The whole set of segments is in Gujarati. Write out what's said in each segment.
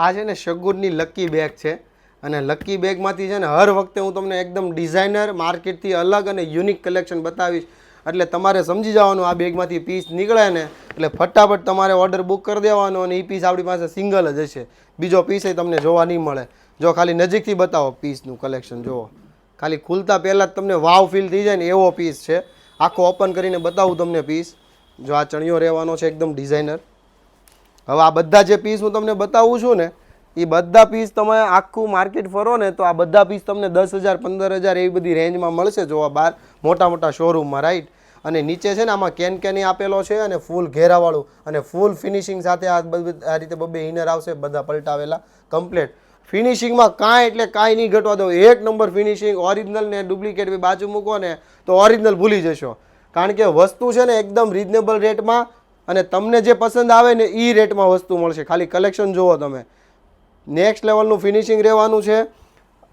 આ છે ને શગુનની લકી બેગ છે અને લકી બેગમાંથી છે ને હર વખતે હું તમને એકદમ ડિઝાઇનર માર્કેટથી અલગ અને યુનિક કલેક્શન બતાવીશ. એટલે તમારે સમજી જવાનું આ બેગમાંથી પીસ નીકળે ને એટલે ફટાફટ તમારે ઓર્ડર બુક કરી દેવાનો અને એ પીસ આપણી પાસે સિંગલ જ હશે. બીજો પીસ તમને જોવા નહીં મળે. જો ખાલી નજીકથી બતાવો પીસનું કલેક્શન જુઓ. ખાલી ખુલતા પહેલાં જ તમને વાવ ફીલ થઈ જાય ને એવો પીસ છે. આખો ઓપન કરીને બતાવું તમને પીસ. જો આ ચણિયો રહેવાનો છે એકદમ ડિઝાઇનર. હવે આ બધા જે પીસ હું તમને બતાવું છું ને એ બધા પીસ તમે આખું માર્કેટ ફરો ને તો આ બધા પીસ તમને 10,000 15,000 એવી બધી રેન્જમાં મળશે. જોવા બહાર મોટા મોટા શોરૂમમાં, રાઈટ. અને નીચે છે ને આમાં કેન આપેલો છે અને ફૂલ ઘેરાવાળું અને ફૂલ ફિનિશિંગ સાથે આ રીતે બબે ઇનર આવશે, બધા પલટાવેલા કમ્પ્લેટ. ફિનિશિંગમાં કાંઈ એટલે કાંઈ નહીં ઘટવા દો. એક નંબર ફિનિશિંગ. ઓરિજિનલ ને ડુપ્લિકેટ બી બાજુ મૂકો ને તો ઓરિજિનલ ભૂલી જશો. કારણ કે વસ્તુ છે ને એકદમ રિઝનેબલ રેટમાં અને તમને જે પસંદ આવે ને એ રેટમાં વસ્તુ મળશે. ખાલી કલેક્શન જુઓ તમે. નેક્સ્ટ લેવલનું ફિનિશિંગ રહેવાનું છે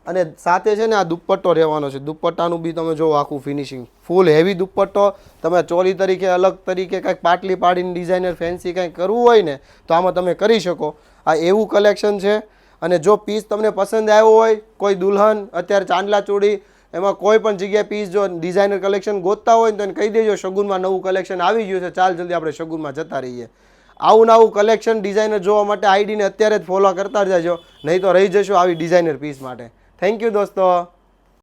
અને સાથે છે ને આ દુપટ્ટો રહેવાનો છે. દુપટ્ટાનું બી તમે જુઓ આખું ફિનિશિંગ. ફૂલ હેવી દુપટ્ટો. તમે ચોલી તરીકે અલગ તરીકે કાંઈક પાટલી પાડીને ડિઝાઇનર ફેન્સી કાંઈક કરવું હોય ને તો આમાં તમે કરી શકો. આ એવું કલેક્શન છે. અને જો પીસ તમને પસંદ આવ્યો હોય, કોઈ દુલ્હન અત્યારે ચાંદલા ચોળી એમાં કોઈ પણ જગ્યાએ પીસ જો ડિઝાઇનર કલેક્શન ગોતતા હોય ને તો એને કહી દેજો શગુનમાં નવું કલેક્શન આવી ગયું છે, ચાલ જલ્દી આપણે શગુનમાં જતા રહીએ. આવું નવું કલેક્શન ડિઝાઇનર જોવા માટે આઈડીને અત્યારે જ ફોલો કરતા જજો, નહીં તો રહી જશો આવી ડિઝાઇનર પીસ માટે. થેન્ક યુ દોસ્તો.